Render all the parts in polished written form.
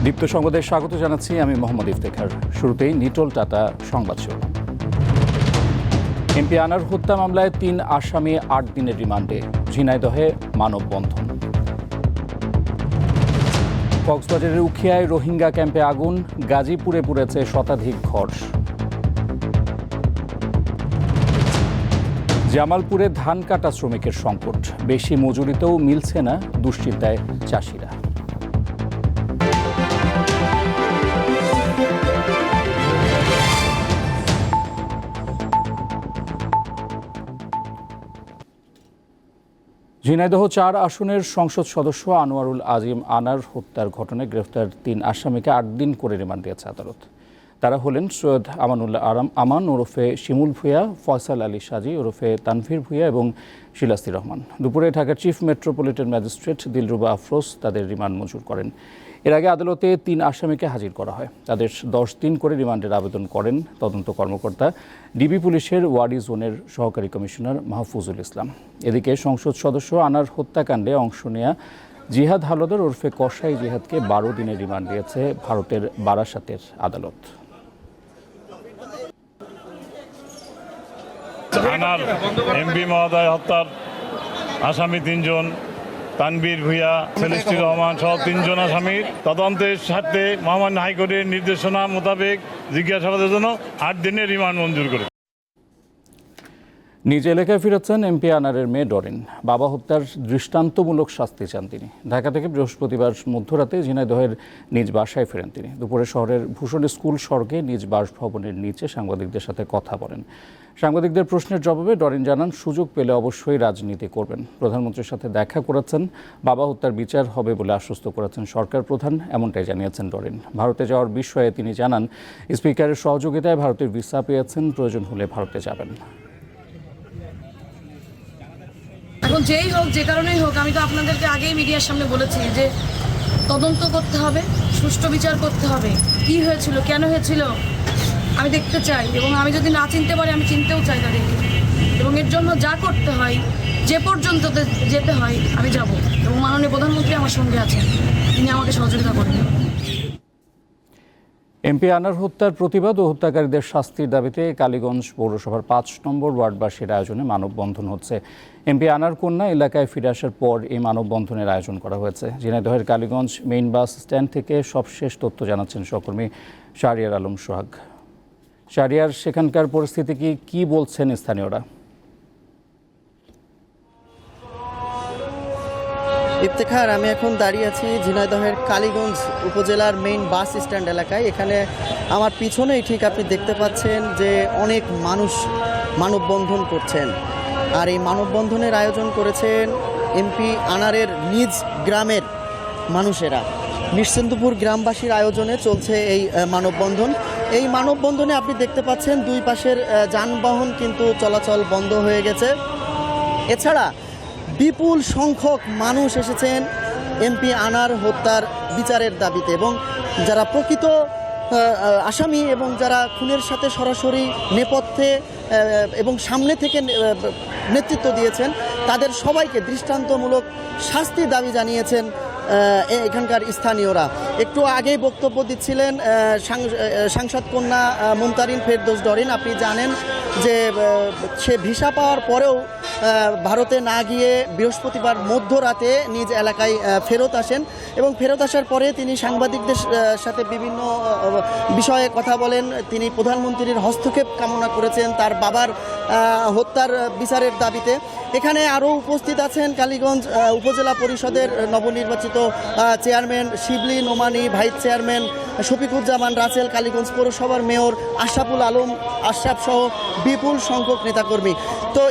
দীপ্ত সংবাদে স্বাগত জানাচ্ছি আমি মোহাম্মদ ইফতেখার। শুরুতেই নিটোল টাটা সংবাদ শিরোনাম। এমপি আনার হত্যা মামলায় ৩ আসামি ৮ দিনের রিমান্ডে, ঝিনাইদহে মানববন্ধন। কক্সবাজারের উখিয়ায় রোহিঙ্গা ক্যাম্পে আগুন, গাজীপুরে পুড়েছে শতাধিক ঘর। জামালপুরে ধান কাটা শ্রমিকের সংকট, বেশি মজুরিতেও মিলছে না, দুশ্চিন্তায় চাষিরা। ঝিনাইদহ ৪ আসনের সংসদ সদস্য আনোয়ারুল আজিম আনার হত্যার ঘটনায় গ্রেফতার ৩ আসামিকে ৮ দিন করে রিমান্ড দিয়েছে আদালত। তারা হলেন সৈয়দ আমানুল্লাহ আমান ওরফে শিমুল ভূঁইয়া, ফয়সাল আলী সাজি ওরফে তানভীর ভূঁইয়া এবং শিলাস্তি রহমান। দুপুরে ঢাকার chief metropolitan magistrate Dilruba Afroz তাদের রিমান্ড মঞ্জুর করেন। এর আগে আদালতে ৩ আসামিকে হাজির করা হয়। তাদের ১০ দিন করে রিমান্ডের আবেদন করেন তদন্ত কর্মকর্তা ডিবি পুলিশের ওয়াডি জোনের সহকারী কমিশনার মাহফুজুল ইসলাম। এদিকে সংসদ সদস্য আনার হত্যাকাণ্ডে অংশ নেয়া জিহাদ হালদার ওরফে কসাই জিহাদকে ১২ দিনের রিমান্ড দিয়েছে ভারতের বারাসাতের আদালত। আনার এমপি মহোদয় হত্যার আসামি ৩ জন, তানভীর ভূঁইয়া, সেলিস্টি রহমান সহ ৩ জন আসামির তদন্তের স্বার্থে মহামান্য হাইকোর্টের নির্দেশনা মোতাবেক জিজ্ঞাসাবাদের জন্য ৮ দিনের রিমান্ড মঞ্জুর করে। নিজ এলাকায় ফিরেছেন এমপি আনারের মেয়ে ডরিন। বাবা হত্যার দৃষ্টান্তমূলক শাস্তি চান তিনি। ঢাকা থেকে বৃহস্পতিবার মধ্যরাতে ঝিনাইদহের নিজ বাসায় ফেরেন তিনি। দুপুরে শহরের ভূষণ স্কুল সড়কে নিজ বাসভবনের নিচে সাংবাদিকদের সাথে কথা বলেন। সাংবাদিকদের প্রশ্নের জবাবে ডরিন জানান, সুযোগ পেলে অবশ্যই রাজনীতি করবেন। প্রধানমন্ত্রীর সাথে দেখা করেছেন, বাবা হত্যার বিচার হবে বলে আশ্বস্ত করেছেন সরকার প্রধান, এমনটাই জানিয়েছেন ডরিন। ভারতে যাওয়ার বিষয়ে তিনি জানান, স্পিকারের সহযোগিতায় ভারতের ভিসা পেয়েছেন, প্রয়োজন হলে ভারতে যাবেন। এখন যেই হোক, যে কারণেই হোক, আমি তো আপনাদেরকে আগেই মিডিয়ার সামনে বলেছি যে তদন্ত করতে হবে, সুষ্ঠু বিচার করতে হবে। কি হয়েছিল, কেন হয়েছিল আমি দেখতে চাই, এবং আমি যদি না চিনতে পারি আমি চিনতেও চাই তাদেরকে, এবং এর জন্য যা করতে হয়, যে পর্যন্ত যেতে হয় আমি যাব, এবং মাননীয় প্রধানমন্ত্রী আমার সঙ্গে আছেন, তিনি আমাকে সহযোগিতা করবেন। এমপি আনার হত্যার প্রতিবাদ ও হত্যাকারীদের শাস্তির দাবিতে কালীগঞ্জ পৌরসভার ৫ নম্বর ওয়ার্ডবাসীর আয়োজনে মানববন্ধন হচ্ছে। এমপি আনার কন্যা এলাকায় ফিরে আসার পর এই মানববন্ধনের আয়োজন করা হয়েছে। ঝিনাইদহের কালীগঞ্জ মেইন বাস স্ট্যান্ড থেকে সবশেষ তথ্য জানাচ্ছেন সহকর্মী শাহরিয়ার আলম সোহাগ। শাহরিয়ার, সেখানকার পরিস্থিতি কি বলছেন স্থানীয়রা? ইফতেখার, আমি এখন দাঁড়িয়ে আছি ঝিনাইদহের কালীগঞ্জ উপজেলার মেইন বাস স্ট্যান্ড এলাকায়। এখানে আমার পিছনেই ঠিক আপনি দেখতে পাচ্ছেন যে অনেক মানুষ মানববন্ধন করছেন। আর এই মানববন্ধনের আয়োজন করেছেন এমপি আনারের নিজ গ্রামের মানুষেরা। নিশ্চিন্তপুর গ্রামবাসীর আয়োজনে চলছে এই মানববন্ধন। এই মানববন্ধনে আপনি দেখতে পাচ্ছেন দুই পাশের যানবাহন কিন্তু চলাচল বন্ধ হয়ে গেছে। এছাড়া বিপুল সংখ্যক মানুষ এসেছেন এমপি আনার হত্যার বিচারের দাবিতে, এবং যারা প্রকৃত আসামি এবং যারা খুনের সাথে সরাসরি নেপথ্যে এবং সামনে থেকে নেতৃত্ব দিয়েছেন তাদের সবাইকে দৃষ্টান্তমূলক শাস্তির দাবি জানিয়েছেন এখানকার স্থানীয়রা। একটু আগেই বক্তব্য দিচ্ছিলেন সাংসদ কন্যা মুমতারিন ফেরদৌস ডরিন। আপনি জানেন যে সে ভিসা পাওয়ার পরেও ভারতে না গিয়ে বৃহস্পতিবার মধ্যরাতে নিজ এলাকায় ফেরত আসেন, এবং ফেরত আসার পরে তিনি সাংবাদিকদের সাথে বিভিন্ন বিষয়ে কথা বলেন। তিনি প্রধানমন্ত্রীর হস্তক্ষেপ কামনা করেছেন তার বাবার হত্যার বিচারের দাবিতে। এখানে আরও উপস্থিত আছেন কালীগঞ্জ উপজেলা পরিষদের নবনির্বাচিত চেয়ারম্যান শিবলি নোমানি, ভাইস চেয়ারম্যান শফিকুজ্জামান রাসেল, কালীগঞ্জ পৌরসভার মেয়র আশরাফুল আলম আশরাফ সহ বিপুল সংখ্যক নেতাকর্মী। তো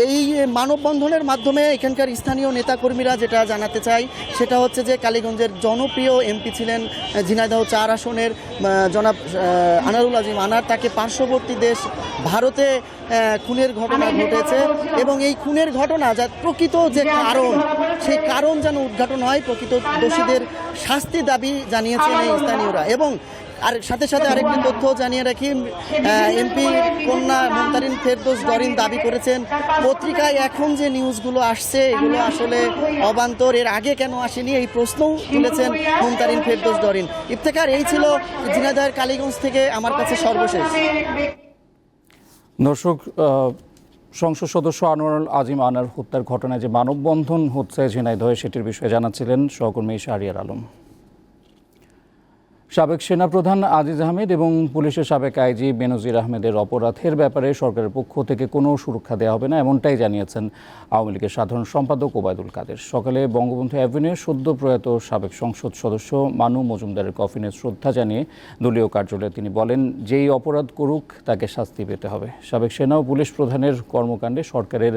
এই মানববন্ধনের মাধ্যমে এখানকার স্থানীয় নেতাকর্মীরা যেটা জানাতে চাই সেটা হচ্ছে যে কালীগঞ্জের জনপ্রিয় এমপি ছিলেন ঝিনাইদহ ৪ আসনের জনাব আনারুল আজিম আনার, তাকে পার্শ্ববর্তী দেশ ভারতে খুনের ঘটনা ঘটেছে, এবং এই খুনের ঘটনা যা প্রকৃত যে কারণ, সেই কারণ যেন উদ্ঘাটন হয়, প্রকৃত দোষীদের শাস্তি দাবি জানিয়েছেন এই স্থানীয়রা। এবং আর সাথে সাথে আরেকটি তথ্য জানিয়ে রাখি, এমপি কন্যা মুমতারিন ফেরদৌস ডরিন দাবি করেছেন পত্রিকায় এখন যে নিউজগুলো আসছে এগুলো আসলে অবান্তর, এর আগে কেন আসেনি এই প্রশ্নও তুলেছেন মুমতারিন ফেরদৌস ডরিন। ইফতেখার, এই ছিল ঝিনাইদহের কালীগঞ্জ থেকে আমার কাছে সর্বশেষ। দর্শক, সংসদ সদস্য আনোয়ারুল আজিম আনার হত্যার ঘটনায় যে মানববন্ধন হচ্ছে ঝিনাইদহে, সেটির বিষয়ে জানাচ্ছিলেন সহকর্মী শাহরিয়ার আলম। সাবেক সেনাপ্রধান আজিজ আহমেদ এবং পুলিশের সাবেক আইজি বেনজির আহমেদের অপরাধের ব্যাপারে সরকারের পক্ষ থেকে কোনো সুরক্ষা দেওয়া হবে না, এমনটাই জানিয়েছেন আওয়ামী লীগের সাধারণ সম্পাদক ওবায়দুল কাদের। সকালে বঙ্গবন্ধু অ্যাভিনিউ সদ্য প্রয়াত সাবেক সংসদ সদস্য মানু মজুমদারের কফিনে শ্রদ্ধা জানিয়ে দলীয় কার্যালয়ে তিনি বলেন, যেই অপরাধ করুক তাকে শাস্তি পেতে হবে। সাবেক সেনা ও পুলিশ প্রধানের কর্মকাণ্ডে সরকারের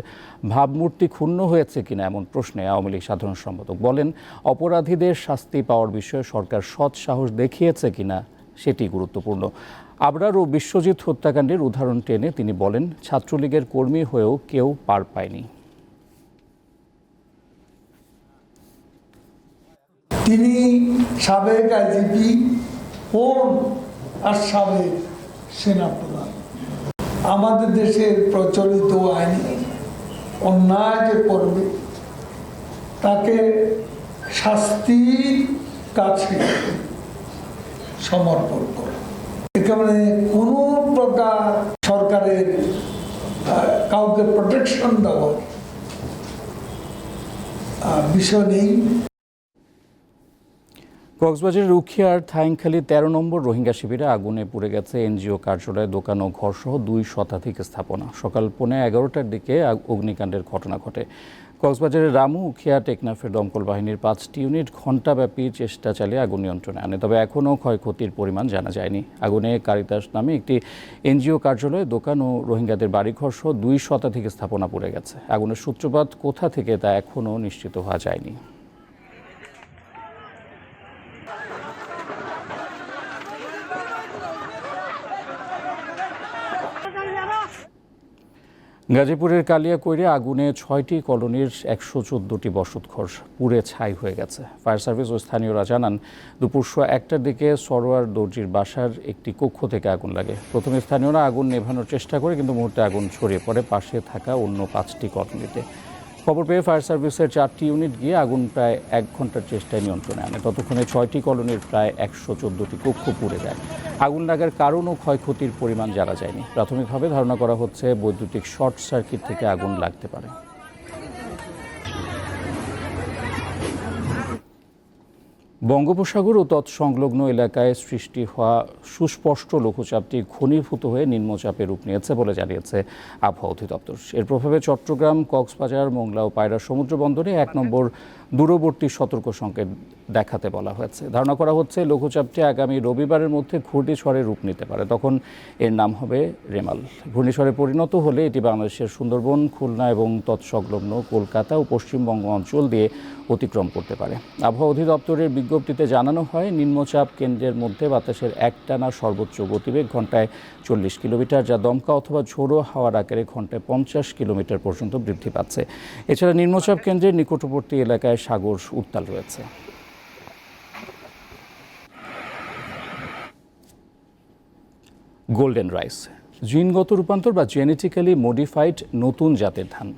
ভাবমূর্তি ক্ষুণ্ণ হয়েছে কিনা এমন প্রশ্নে আওয়ামী লীগ সাধারণ সম্পাদক বলেন, অপরাধীদের শাস্তি পাওয়ার বিষয়ে সরকার সৎ সাহস দেখিয়েছে কিনা সেটি গুরুত্বপূর্ণ। আবরার ও বিশ্বজিৎ হত্যাকাণ্ডের উদাহরণ টেনে তিনি বলেন, ছাত্রলীগের কর্মী হয়েও কেউ পার পায়নি। তিনি সাবেক আইজিপি হন আর সাবেক সেনাপ্রধান। আমাদের দেশের প্রচলিত আইনে অন্যায় যে করবে তাকে শাস্তির কাছে সমর্পণ করে। এখানে কোনো প্রকার সরকারের কাউকে প্রোটেকশন দেওয়ার বিষয় নেই। কক্সবাজারের উখিয়ার থাইংখালী ১৩ নম্বর রোহিঙ্গা শিবিরে আগুনে পুড়ে গেছে এনজিও কার্যালয়, দোকান ও ঘরসহ ২ শতাধিক স্থাপনা। সকাল 11:15টার দিকে অগ্নিকাণ্ডের ঘটনা ঘটে। কক্সবাজারের রামু, উখিয়া, টেকনাফের দমকল বাহিনীর ৫টি ইউনিট ঘণ্টাব্যাপী চেষ্টা চালিয়ে আগুন নিয়ন্ত্রণে আনে, তবে এখনও ক্ষয়ক্ষতির পরিমাণ জানা যায়নি। আগুনে কারিতাস নামে একটি এনজিও কার্যালয়, দোকান ও রোহিঙ্গাদের বাড়িঘর সহ ২ শতাধিক স্থাপনা পুড়ে গেছে। আগুনের সূত্রপাত কোথা থেকে তা এখনও নিশ্চিত হওয়া যায়নি। গাজীপুরের কালিয়াকৈরে আগুনে ৬টি কলোনির ১১৪টি বসতঘর পুড়ে ছাই হয়ে গেছে। ফায়ার সার্ভিস ও স্থানীয়রা জানান, দুপুর ১টার দিকে সরোয়ার দর্জির বাসার একটি কক্ষ থেকে আগুন লাগে। প্রথমে স্থানীয়রা আগুন নেভানোর চেষ্টা করে, কিন্তু মুহূর্তে আগুন ছড়িয়ে পড়ে পাশে থাকা অন্য 5টি কলোনিতে। খবর পেয়ে ফায়ার সার্ভিসের 4টি ইউনিট গিয়ে আগুন প্রায় ১ ঘন্টার চেষ্টায় নিয়ন্ত্রণে আনে। ততক্ষণে ৬টি কলোনির প্রায় ১১৪টি কক্ষ পুড়ে যায়। আগুন লাগার কারণ ও ক্ষয়ক্ষতির পরিমাণ জানা যায়নি। প্রাথমিকভাবে ধারণা করা হচ্ছে বৈদ্যুতিক শর্ট সার্কিট থেকে আগুন লাগতে পারে। বঙ্গোপসাগর ও তৎসংলগ্ন এলাকায় সৃষ্টি হওয়া সুস্পষ্ট লঘুচাপটি ঘনীভূত হয়ে নিম্নচাপে রূপ নিয়েছে বলে জানিয়েছে আবহাওয়া অধিদপ্তর। এর প্রভাবে চট্টগ্রাম, কক্সবাজার, মোংলা ও পায়রা সমুদ্র বন্দরে ১ নম্বর দূরবর্তী সতর্ক সংকেত দেখাতে বলা হয়েছে। ধারণা করা হচ্ছে লঘুচাপটি আগামী রবিবারের মধ্যে ঘূর্ণিঝড়ে রূপ নিতে পারে, তখন এর নাম হবে রেমাল। ঘূর্ণিঝড়ে পরিণত হলে এটি বাংলাদেশের সুন্দরবন, খুলনা এবং তৎসংলগ্ন কলকাতা ও পশ্চিমবঙ্গ অঞ্চল দিয়ে অতিক্রম করতে পারে। আবহাওয়া অধিদপ্তরের বিজ্ঞপ্তিতে জানানো হয়, নিম্নচাপ কেন্দ্রের মধ্যে বাতাসের একটানা সর্বোচ্চ গতিবেগ ঘন্টায় ৪০ কিলোমিটার, যা দমকা অথবা ঝোড়ো হাওয়ার আকারে ঘন্টায় ৫০ কিলোমিটার পর্যন্ত বৃদ্ধি পাচ্ছে। এছাড়া নিম্নচাপ কেন্দ্রের নিকটবর্তী এলাকায় সাগর উত্তাল রয়েছে। গোল্ডেন রাইস, জিনগত রূপান্তর বা জেনেটিক্যালি মডিফাইড নতুন জাতের ধান।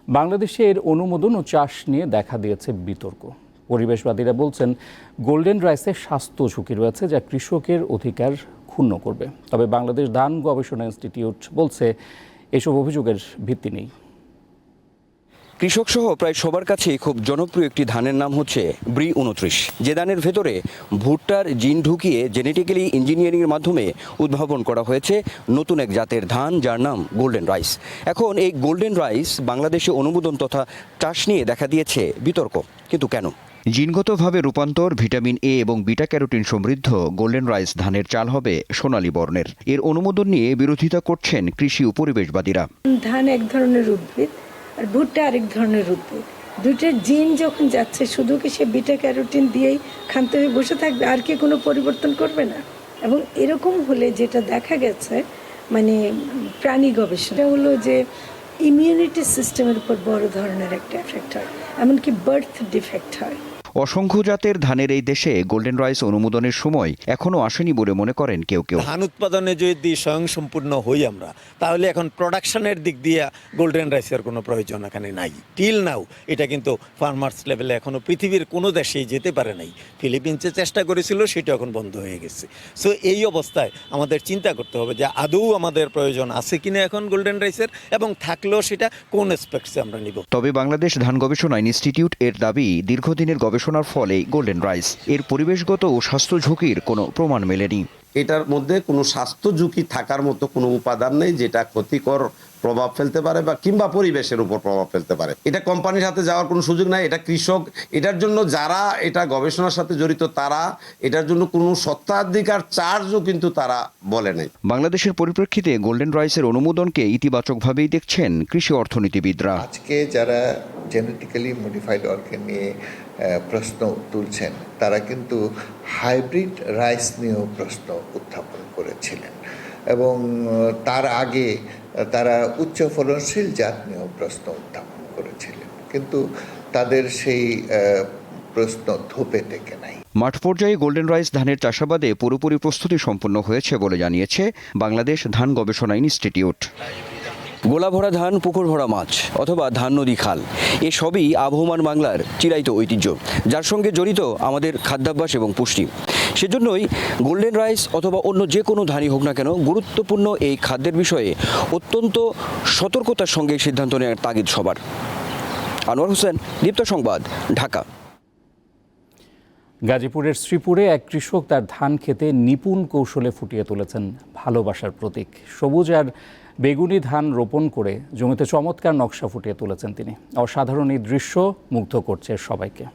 বাংলাদেশে এর অনুমোদন ও চাষ নিয়ে দেখা দিয়েছে বিতর্ক। পরিবেশবাদীরা বলছেন, গোল্ডেন রাইসে স্বাস্থ্য ঝুঁকি রয়েছে, যা কৃষকের অধিকার ক্ষুণ্ণ করবে। তবে বাংলাদেশ ধান গবেষণা ইনস্টিটিউট বলছে, এসব অভিযোগের ভিত্তি নেই। কৃষক সহ প্রায় সবার কাছেই খুব জনপ্রিয় একটি ধানের নাম হচ্ছে ব্রি ২৯, যে ধানের ভেতরে ভুট্টার জিন ঢুকিয়ে জেনেটিক্যালি ইঞ্জিনিয়ারিংয়ের মাধ্যমে উদ্ভাবন করা হয়েছে নতুন এক জাতের ধান, যার নাম গোল্ডেন রাইস। এখন এই গোল্ডেন রাইস বাংলাদেশে অনুমোদন তথা চাষ নিয়ে দেখা দিয়েছে বিতর্ক। কিন্তু কেন? জিনগতভাবে রূপান্তর, ভিটামিন এ এবং বিটা ক্যারোটিন সমৃদ্ধ গোল্ডেন রাইস ধানের চাল হবে সোনালী বর্ণের। এর অনুমোদন নিয়ে বিরোধিতা করছেন কৃষি ও পরিবেশবাদীরা। ধান এক ধরনের উদ্ভিদ আর ভুট্টা আরেক ধরনের উদ্ভিদ, দুইটার জিন যখন যাচ্ছে, শুধু কি সে বিটা ক্যারোটিন দিয়েই খান্তে হয়ে বসে থাকবে, আর কি কোনো পরিবর্তন করবে না? এবং এরকম হলে যেটা দেখা গেছে, মানে প্রাণী গবেষণা হলো যে ইমিউনিটি সিস্টেমের উপর বড় ধরনের একটা এফেক্ট হয়, এমনকি বার্থ ডিফেক্ট হয়। অসংখ্য জাতের ধানের এই দেশে গোল্ডেন রাইস অনুমোদনের সময় এখনও আসেনি বলে মনে করেন কেউ কেউ। ধান উৎপাদনে যদি স্বয়ংসম্পূর্ণ হই আমরা, তাহলে এখন প্রোডাকশনের দিক দিয়ে গোল্ডেন রাইসের কোনো প্রয়োজন এখানে নাই। টিল নাও এটা কিন্তু ফার্মার্স লেভেলে এখনও পৃথিবীর কোনো দেশেই যেতে পারে নাই। ফিলিপিন্সে চেষ্টা করেছিল, সেটা এখন বন্ধ হয়ে গেছে। সো এই অবস্থায় আমাদের চিন্তা করতে হবে যে আদৌ আমাদের প্রয়োজন আছে কিনা এখন গোল্ডেন রাইসের, এবং থাকলেও সেটা কোন এসপেক্টসে আমরা নিব। তবে বাংলাদেশ ধান গবেষণা ইনস্টিটিউট এর দাবি, দীর্ঘদিনের গবেষণার ফলে গোল্ডেন রাইস এর পরিবেশগত ও স্বাস্থ্য ঝুঁকির কোনো প্রমাণ মেলেনি। এটার মধ্যে কোনো স্বাস্থ্য ঝুঁকি থাকার মতো কোনো উপাদান নেই যেটা ক্ষতিকর প্রভাব ফেলতে পারে বা কিংবা পরিবেশের উপর প্রভাব ফেলতে পারে। এটা কোম্পানির সাথে যাওয়ার কোনো সুযোগ নাই। এটা কৃষক, এটার জন্য যারা এটা গবেষণার সাথে জড়িত তারা এটার জন্য কোনো স্বত্বাধিকার চার্জও কিন্তু তারা বলে নাই। বাংলাদেশের পরিপ্রেক্ষিতে গোল্ডেন রাইসের অনুমোদনকে ইতিবাচকভাবেই দেখছেন কৃষি অর্থনীতিবিদরা। আজকে যারা জেনেটিক্যালি মডিফাইড অর্গান নিয়ে প্রশ্ন তুলছেন, তারা কিন্তু হাইব্রিড রাইস নিয়েও প্রশ্ন উত্থাপন করেছিলেন, এবং তার আগে তারা উচ্চ ফলনশীল জাত নিয়েও প্রশ্ন উত্থাপন করেছিলেন, কিন্তু তাদের সেই প্রশ্ন ধোপে টেকে নাই। মাঠ পর্যায়ে গোল্ডেন রাইস ধানের চাষাবাদে পুরোপুরি প্রস্তুতি সম্পন্ন হয়েছে বলে জানিয়েছে বাংলাদেশ ধান গবেষণা ইনস্টিটিউট। গোলা ভরা ধান, পুকুর ভরা মাছ অথবা ধান নদী খাল, এসবই আবহমান বাংলার চিরায়ত ঐতিহ্য, যার সঙ্গে জড়িত আমাদের খাদ্যাভ্যাস এবং পুষ্টি। সেজন্যই গোল্ডেন রাইস অথবা অন্য যে কোনো ধানই হোক না কেন, গুরুত্বপূর্ণ এই খাদ্যের বিষয়ে অত্যন্ত সতর্কতার সঙ্গে সিদ্ধান্ত নেওয়ার তাগিদ সবার। আনোয়ার হোসেন, দীপ্ত সংবাদ, ঢাকা। গাজীপুরের শ্রীপুরে এক কৃষক তার ধান খেতে নিপুণ কৌশলে ফুটিয়ে তুলেছেন ভালোবাসার প্রতীক। সবুজ আর বেগুনি ধান রোপণ করে জমিতে চমৎকার নকশা ফুটিয়ে তুলেছেন তিনি। অসাধারণ এই দৃশ্য মুগ্ধ করছে সবাইকে।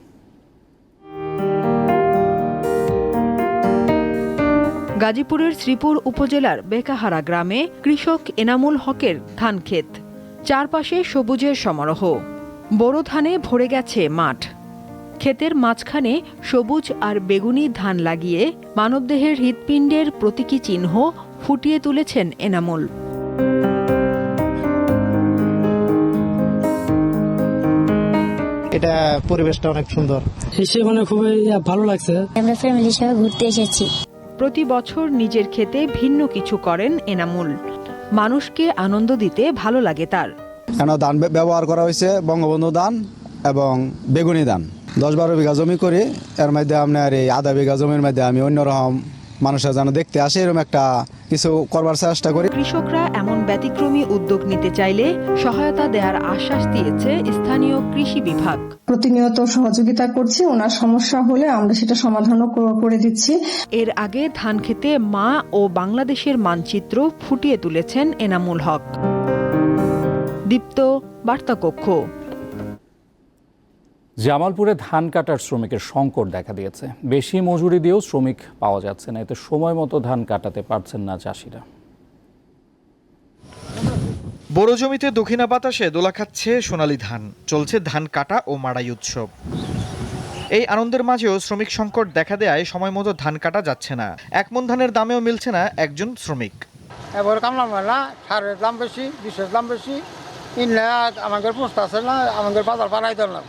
গাজীপুরের শ্রীপুর উপজেলার বেকাহারা গ্রামে কৃষক এনামুল হকের ধান ক্ষেত। চারপাশে সবুজের সমারোহ, বোরো ধানে ভরে গেছে মাঠ। ক্ষেতের মাঝখানে সবুজ আর বেগুনি ধান লাগিয়ে মানবদেহের হৃৎপিণ্ডের প্রতীকী চিহ্ন ফুটিয়ে তুলেছেন এনামুল। এটা পরিবেশটা অনেক সুন্দর, মানে খুবই ভালো লাগছে। আমরা ফ্যামিলির সাথে ঘুরতে এসেছি। প্রতি বছর নিজের ক্ষেতে ভিন্ন কিছু করেন এনামুল। মানুষকে আনন্দ দিতে ভালো লাগে তার। ধান ব্যবহার করা হয়েছে বঙ্গবন্ধু ধান এবং বেগুনি ধান। 10-12 বিঘা জমি করি, এর মধ্যে আপনার এই আধা বিঘা জমির মধ্যে আমি অন্যরকম মানুষরা যেন দেখতে আসে এরকম একটা কিছু করবার চেষ্টা করি। কৃষকরা এমন ব্যতিক্রমী উদ্যোগ নিতে চাইলে সহায়তা দেওয়ার আশ্বাস দিয়েছে স্থানীয় কৃষি বিভাগ। প্রতিনিয়ত সহযোগিতা করছি, ওনার সমস্যা হলে আমরা সেটা সমাধানও করে দিচ্ছি। এর আগে ধান খেতে মা ও বাংলাদেশের মানচিত্র ফুটিয়ে তুলেছেন এনামুল হক। দীপ্ত, বার্তাকক্ষ। জামালপুরে ধান কাটার শ্রমিকের সংকট দেখা দিয়েছে। বেশি মজুরি দিয়েও শ্রমিক পাওয়া যাচ্ছে না, এতে সময় মতো ধান কাটাতে পারছেন না চাষিরা। বড় জমিতে দক্ষিণা বাতাসে দোলা খাচ্ছে সোনালী ধান, চলছে ধান কাটা ও মাড়াই উৎসব। এই আনন্দের মাঝেও শ্রমিক সংকট দেখা দেয় সময় মতো ধান কাটা যাচ্ছে না। এক মণ ধানের দামেও মিলছে না একজন শ্রমিক। এবার কামলা মেলা, সারের দাম বেশি, বিষের দাম বেশি, আমাদের পোস্ট আছে না, আমাদের বাজার বাড়াই দিলাম।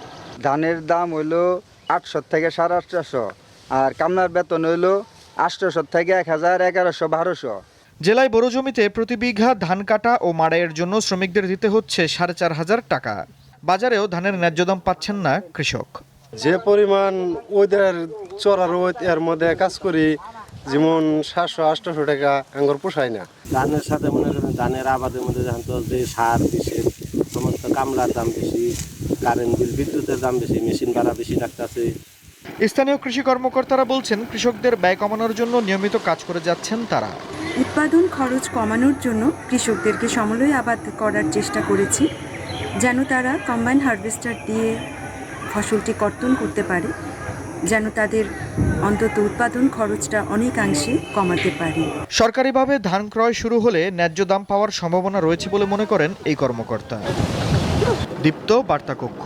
ধানের দাম হইলো 800 থেকে 850, আর কামলার বেতন হইলো 800 থেকে 1000, 1100, 1200। জেলায় বড় জমিতে প্রতি বিঘা ধান কাটা ও মাড়াইয়ের জন্য শ্রমিকদের দিতে হচ্ছে 4500 টাকা। বাজারেও ধানের ন্যায্য দাম পাচ্ছেন না কৃষক। যে পরিমাণ ওদের চড়া রোদ, এর মধ্যে কাজ করি, যেমন 700-800 টাকা আঙ্গুর পোষায় না। ধানের সাথে মনে করেন ধানের আবাদের মধ্যে ধান তো যে সার বিষের সমস্ত কামলার দাম বেশি, কারেন্ট বিল, বিদ্যুতের দাম বেশি, মেশিন ভাড়া বেশি লাগতেছে। স্থানীয় কৃষি কর্মকর্তারা বলছেন, কৃষকদের ব্যয় কমানোর জন্য নিয়মিত কাজ করে যাচ্ছেন তারা। উৎপাদন খরচ কমানোর জন্য কৃষকদেরকে সমন্বয় আবাদ করার চেষ্টা করেছি, যেন তারা কম্বাইন হারভেস্টার দিয়ে ফসলটি কর্তন করতে পারে, যেন তাদের অন্তত উৎপাদন খরচটা অনেকাংশে কমাতে পারে। সরকারিভাবে ধান ক্রয় শুরু হলে ন্যায্য দাম পাওয়ার সম্ভাবনা রয়েছে বলে মনে করেন এই কর্মকর্তা। দীপ্ত, বার্তাকক্ষ।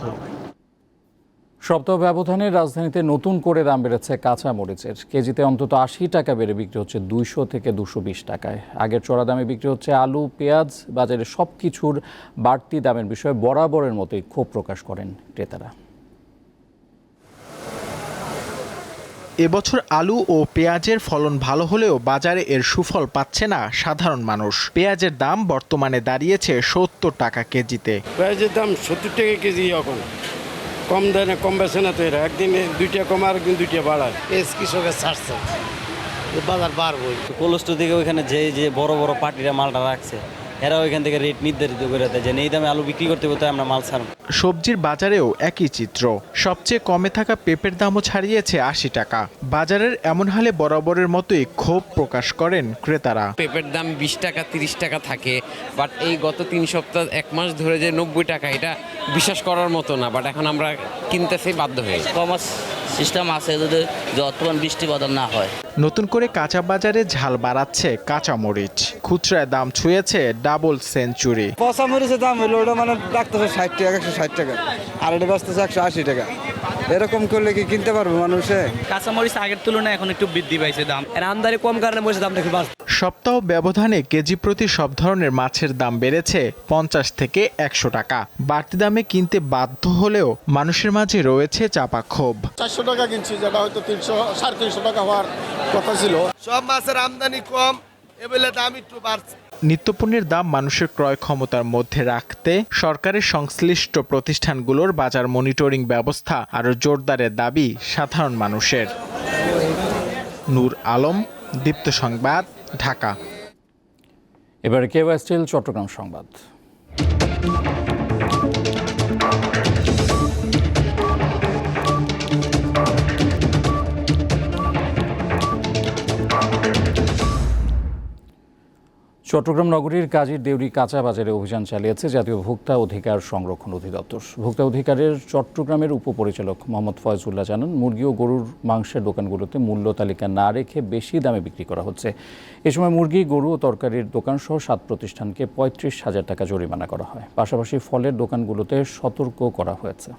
সপ্তাহ ব্যবধানে রাজধানীতে নতুন করে দাম বেড়েছে কাঁচা মরিচের। কেজিতে অন্তত 80 টাকা বেড়ে বিক্রি হচ্ছে 200 থেকে 220 টাকায়। আগের চড়া দামে বিক্রি হচ্ছে আলু, পেঁয়াজ। বাজারে সব কিছুর বাড়তি দামের বিষয়ে বরাবরের মতোই ক্ষোভ প্রকাশ করেন ক্রেতারা। এবছর আলু ও পেঁয়াজের ফলন ভালো হলেও বাজারে এর সুফল পাচ্ছে না সাধারণ মানুষ। পেঁয়াজের দাম বর্তমানে দাঁড়িয়েছে 70 টাকা কেজিতে। পেঁয়াজের দাম 70 টাকা কেজি, এখন কম দেয় না, কম বেছে না তো এরা, একদিনে 2 টাকা কম আর একদিন 2 টাকা বাড়ায়। পেঁয়াজ কৃষকের ছাড়ছে, বাজার বাড়বো। কোলেস্টোর থেকে ওইখানে যে বড় বড় পার্টিরা মালটা রাখছে, এরা ওইখান থেকে রেট নির্ধারিত করে দেয় যে এই দামে আলু বিক্রি করতে করতে আমরা মাল ছাড়ব। সবজির বাজারেও একই চিত্র। সবচেয়ে কমে থাকা পেঁপের দামও ছাড়িয়েছে 80 টাকা। বাজারের এমন হালে বরাবরের মতোই ক্ষোভ প্রকাশ করেন ক্রেতারা। পেঁপের দাম 20 টাকা 30 টাকা থাকে, বাট এই গত 3 সপ্তাহ 1 মাস ধরে যে 90 টাকা, এটা বিশ্বাস করার মতো না। বাট এখন আমরা কিনতেছি বাধ্য হয়ে। কমার্স সিস্টেম আছে যদি যতক্ষণ বৃষ্টি বাদল না হয়। নতুন করে কাঁচা বাজারে ঝাল বাড়াচ্ছে কাঁচা মরিচ। খুচরায় দাম ছুঁয়েছে ডাবল সেঞ্চুরি। পচা মরিচের দাম হলো ওটা মানে ডাকতেছে 60 টাকা 160 টাকা, আর এটা বাঁচতেছে 180 টাকা। এরকম করলে কি কিনতে পারবে মানুষে? কাঁচা মরিচ আগের তুলনায় এখন একটু বৃদ্ধি পাইছে দাম, এর আমদানি কম কারণে মরিচের দামটা একটু বাড়ছে। সপ্তাহ ব্যবধানে কেজি প্রতি সব ধরনের মাছের দাম বেড়েছে 50 থেকে 100 টাকা। বাড়তি দামে কিনতে বাধ্য হলেও মানুষের মাঝে রয়েছে চাপা ক্ষোভ। 400 টাকা কিনছি, যেটা হয়তো 300 350 টাকা হওয়ার কথা ছিল। সব মাছের আমদানি কম, এবেলে দাম একটু বাড়ছে। নিত্যপণ্যের দাম মানুষের ক্রয় ক্ষমতার মধ্যে রাখতে সরকারের সংশ্লিষ্ট প্রতিষ্ঠানগুলোর বাজার মনিটরিং ব্যবস্থা আরও জোরদারের দাবি সাধারণ মানুষের। নূর আলম, দীপ্ত সংবাদ, ঢাকা। এবারে কেওয়াই স্টিল চট্টগ্রাম সংবাদ। চট্টগ্রাম নগরীর কাজীর দেউরি কাঁচা বাজারে অভিযান চালিয়েছে জাতীয় ভোক্তা অধিকার সংরক্ষণ অধিদপ্তর। ভোক্তা অধিকারের চট্টগ্রামের উপপরিচালক মোহাম্মদ ফয়জুল্লাহ জানান, মুরগি ও গরুর মাংসের দোকানগুলোতে মূল্য তালিকা না রেখে বেশি দামে বিক্রি করা হচ্ছে। এ সময় মুরগি, গরু ও তরকারির দোকানসহ 7 প্রতিষ্ঠানকে 35,000 টাকা জরিমানা করা হয়। পাশাপাশি ফলের দোকানগুলোতে সতর্ক করা হয়েছে।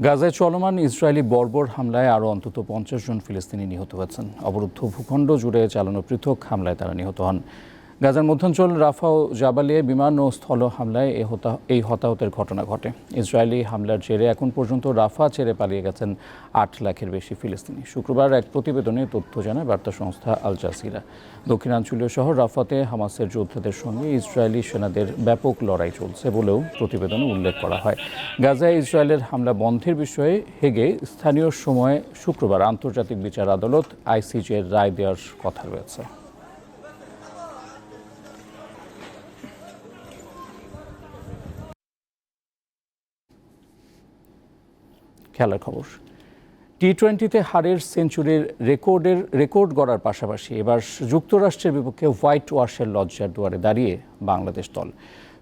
গাজায় চলমান ইসরায়েলি বর্বর হামলায় আরও অন্তত 50 জন ফিলিস্তিনি নিহত হয়েছেন। অবরুদ্ধ ভূখণ্ড জুড়ে চালানো পৃথক হামলায় তারা নিহত হন। গাজার মধ্যাঞ্চল রাফা ও জাবালিয়ে বিমান ও স্থল হামলায় এই হতাহতের ঘটনা ঘটে। ইসরায়েলি হামলার জেরে এখন পর্যন্ত রাফা ছেড়ে পালিয়ে গেছেন 8 লাখের বেশি ফিলিস্তিনি। শুক্রবার এক প্রতিবেদনে তথ্য জানায় বার্তা সংস্থা আল জাজিরা। দক্ষিণাঞ্চলীয় শহর রাফাতে হামাসের যোদ্ধাদের সঙ্গে ইসরায়েলি সেনাদের ব্যাপক লড়াই চলছে বলেও প্রতিবেদনে উল্লেখ করা হয়। গাজায় ইসরায়েলের হামলা বন্ধের বিষয়ে হেগে স্থানীয় সময় শুক্রবার আন্তর্জাতিক বিচার আদালত ICJ-এর রায় দেওয়ার কথা রয়েছে। খেলার খবর। টি-20তে হারের সেঞ্চুরির রেকর্ড গড়ার পাশাপাশি এবার যুক্তরাষ্ট্রের বিপক্ষে হোয়াইট ওয়াশের লজ্জার দুয়ারে দাঁড়িয়ে বাংলাদেশ দল।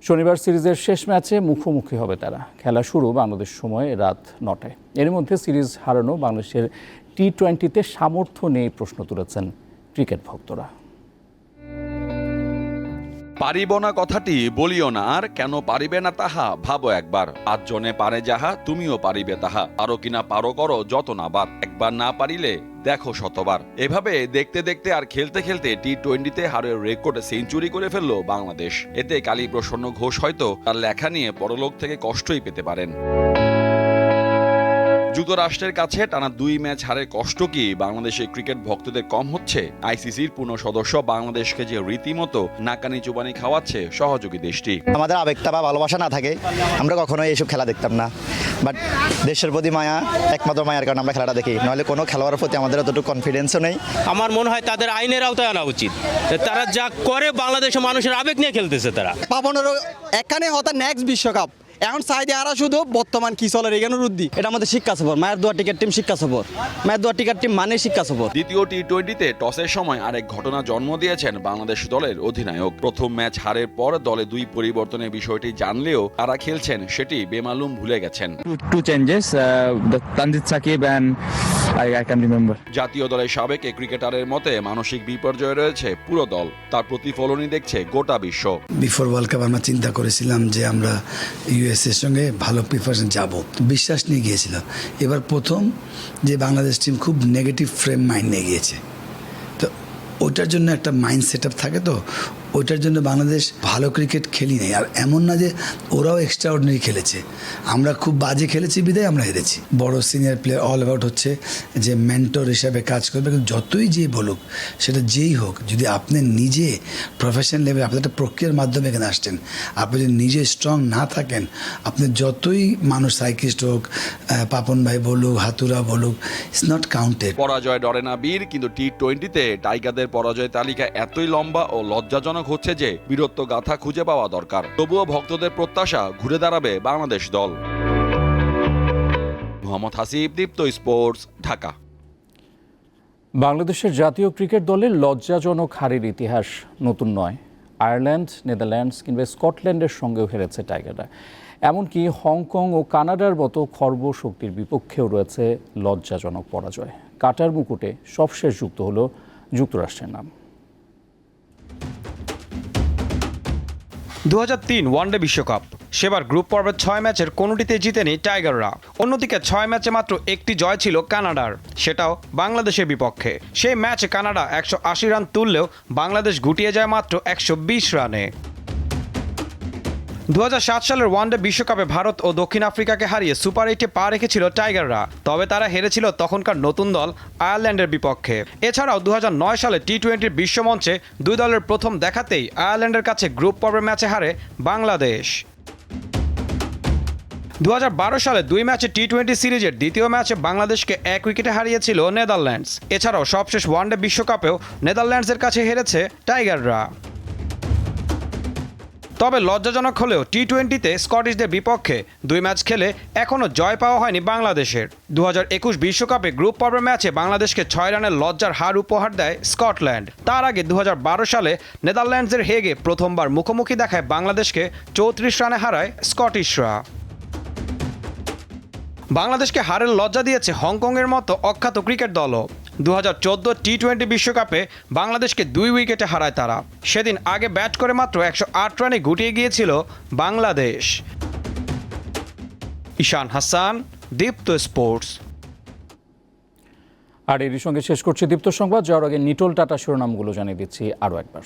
শনিবার সিরিজের শেষ ম্যাচে মুখোমুখি হবে তারা। খেলা শুরু বাংলাদেশ সময় রাত 9টায়। এর মধ্যে সিরিজ হারানো বাংলাদেশের টি-20তে সামর্থ্য নেই প্রশ্ন তুলেছেন ক্রিকেট ভক্তরা। পারিব না কথাটি বলিও না আর, কেন পারিবে না তাহা ভাবো একবার। 8 জনে পারে যাহা তুমিও পারিবে তাহা, পারো কিনা পারো করো যত না বার, একবার না পারিলে দেখো শতবার। এভাবে দেখতে দেখতে আর খেলতে খেলতে টি-20তে হারের রেকর্ড সেঞ্চুরি করে ফেললো বাংলাদেশ। এতে কালী প্রসন্ন ঘোষ হয়তো তার লেখা নিয়ে পরলোক থেকে কষ্টই পেতে পারেন। যুক্তরাষ্ট্রের কাছে টানা 2 ম্যাচ হারের কষ্ট কি বাংলাদেশের ক্রিকেট ভক্তদের কম হচ্ছে? ICCর পূর্ণ সদস্য বাংলাদেশকে যে রীতিমতো নাকানি চুবানি খাওয়াচ্ছে সহযোগী দেশটি। আমাদের আবেগটা বা ভালোবাসা না থাকে আমরা কখনোই এইসব খেলা দেখতাম না, বাট দেশের প্রতি মায়া, একমাত্র মায়ার কারণে আমরা খেলাটা দেখি, নাহলে কোনো খেলোয়াড়ের প্রতি আমাদের অতটুকু কনফিডেন্সও নেই। আমার মনে হয় তাদের আইনের আওতায় আনা উচিত। তারা যা করে বাংলাদেশের মানুষের আবেগ নিয়ে খেলতেছে তারা। পাবনেরও এখানে হয়তো নেক্সট বিশ্বকাপ, এখন সাইডে আর শুধু বর্তমান কি চলে এখানে রুদ্ধি। এটা আমাদের শিক্ষা সফর, মায়ের দোয়া টিকেট টিম শিক্ষা সফর, মায়ের দোয়া টিকেট টিম মানে শিক্ষা সফর। দ্বিতীয় টি-20তে টসের সময় আরেক ঘটনা জন্ম দিয়েছেন বাংলাদেশ দলের অধিনায়ক। প্রথম ম্যাচ হারের পর দলে 2 পরিবর্তনের বিষয়টি জানলেও তারা খেলছেন সেটি বেমালুম ভুলে গেছেন। জাতীয় দলের সাবেক ক্রিকেটারের মতে মানসিক বিপর্যয় রয়েছে পুরো দল, তার প্রতিফলনই দেখছে গোটা বিশ্ব। বিফোর ওয়ার্ল্ড কাপ আমরা চিন্তা করেছিলাম যে আমরা ইউএসএর সঙ্গে ভালো প্রিপারেশন যাব, বিশ্বাস নিয়ে গিয়েছিলাম। এবার প্রথম যে বাংলাদেশ টিম খুব নেগেটিভ ফ্রেম মাইন্ড নিয়ে গিয়েছে, তো ওটার জন্য একটা মাইন্ড সেট আপ থাকে, তো ওইটার জন্য বাংলাদেশ ভালো ক্রিকেট খেলি নেই। আর এমন না যে ওরাও এক্সট্রা অর্ডিনারি খেলেছে, আমরা খুব বাজে খেলেছি বিদায় আমরা হেরেছি। বড় সিনিয়র প্লেয়ার অল অ্যাবাউট হচ্ছে যে মেন্টর হিসাবে কাজ করবে, কিন্তু যতই যে বলুক সেটা যেই হোক, যদি আপনি নিজে প্রফেশনাল লেভেলে আপনি একটা প্রক্রিয়ার মাধ্যমে এখানে আসছেন, আপনি যদি নিজে স্ট্রং না থাকেন, আপনি যতই মানুষ সাইকিস্ট হোক, পাপন ভাই বলুক, হাতুরা বলুক, ইটস নট কাউন্টেড। পরাজয় ডরে না বীর, কিন্তু টি-20-তে টাইগারদের পরাজয় তালিকা এতই লম্বা ও লজ্জাজনক হচ্ছে যে বীরত্ব গাথা খুঁজে পাওয়া দরকার। তবুও ভক্তদের প্রত্যাশা ঘুরে দাঁড়াবে বাংলাদেশ দল। মোহাম্মদ হাসিব, দীপ্ত স্পোর্টস, ঢাকা। বাংলাদেশের জাতীয় ক্রিকেট দলের লজ্জাজনক হারের ইতিহাস নতুন নয়। আয়ারল্যান্ড, নেদারল্যান্ডস কিংবা স্কটল্যান্ডের সঙ্গেও হেরেছে টাইগাররা। এমনকি হংকং ও কানাডার মতো খর্ব শক্তির বিপক্ষেও রয়েছে লজ্জাজনক পরাজয়। কাটার মুকুটে সবশেষ যুক্ত হলো যুক্তরাষ্ট্রের নাম। 2003 ওয়ানডে বিশ্বকাপ, সেবার গ্রুপ পর্বের 6 ম্যাচের কোনোটিতে জিতেনি টাইগাররা। অন্যদিকে 6 ম্যাচে মাত্র একটি জয় ছিল কানাডার, সেটাও বাংলাদেশের বিপক্ষে। সেই ম্যাচে কানাডা 180 রান তুললেও বাংলাদেশ গুটিয়ে যায় মাত্র 120 রানে। 2007 সালের ওয়ানডে বিশ্বকাপে ভারত ও দক্ষিণ আফ্রিকাকে হারিয়ে সুপার 8-এ পা রেখেছিল টাইগাররা, তবে তারা হেরেছিল তখনকার নতুন দল আয়ারল্যান্ডের বিপক্ষে। এছাড়াও 2009 সালে টি-20 বিশ্বমঞ্চে দুই দলের প্রথম দেখাতেই আয়ারল্যান্ডের কাছে গ্রুপ পর্বের ম্যাচে হারে বাংলাদেশ। 2012 সালে 2 ম্যাচে টি-20 সিরিজের দ্বিতীয় ম্যাচে বাংলাদেশকে 1 উইকেটে হারিয়েছিল নেদারল্যান্ডস। এছাড়াও সবশেষ ওয়ানডে বিশ্বকাপেও নেদারল্যান্ডসের কাছে হেরেছে টাইগাররা। তবে লজ্জাজনক হলেও টি-20-তে স্কটিশদের বিপক্ষে 2 ম্যাচ খেলে এখনও জয় পাওয়া হয়নি বাংলাদেশের। 2021 বিশ্বকাপে গ্রুপ পর্বের ম্যাচে বাংলাদেশকে 6 রানের লজ্জার হার উপহার দেয় স্কটল্যান্ড। তার আগে 2012 সালে নেদারল্যান্ডসের হেগে প্রথমবার মুখোমুখি দেখায় বাংলাদেশকে 34 রানে হারায় স্কটিশরা। বাংলাদেশকে হারের লজ্জা দিয়েছে হংকংয়ের মতো অখ্যাত ক্রিকেট দলও। 2014 টি-20 বিশ্বকাপে বাংলাদেশকে 2 উইকেটে হারায় তারা। সেদিন আগে ব্যাট করে মাত্র 108 রানে গুটিয়ে গিয়েছিল বাংলাদেশ। ঈশান হাসান, দীপ্ত স্পোর্টস। আর এরই সঙ্গে শেষ করছি দীপ্ত সংবাদ। যাওয়ার আগে নিটোল টাটা শিরোনামগুলো জানিয়ে দিচ্ছি আরও একবার।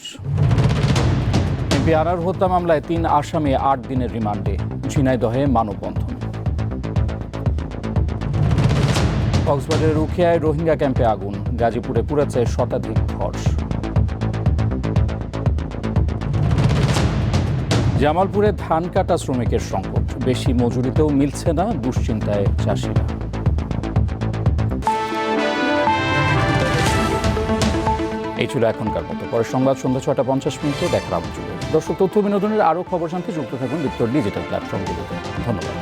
এমপি আনার হত্যা মামলায় 3 আসামি 8 দিনের রিমান্ডে, ঝিনাইদহে মানববন্ধন। কক্সবাজারের উখিয়ায় রোহিঙ্গা ক্যাম্পে আগুন, গাজীপুরে পুড়েছে শতাধিক ঘর। জামালপুরে ধান কাটা শ্রমিকের সংকট, বেশি মজুরিতেও মিলছে না, দুশ্চিন্তায় চাষিরা। এই ছিল এখনকার মতো। পরের সংবাদ সন্ধ্যা 6:50 দেখার আমন্ত্রণ। দর্শক, তথ্য বিনোদনের আরও খবর জানতে যুক্ত থাকুন দীপ্তর ডিজিটাল প্ল্যাটফর্মগুলোতে। ধন্যবাদ।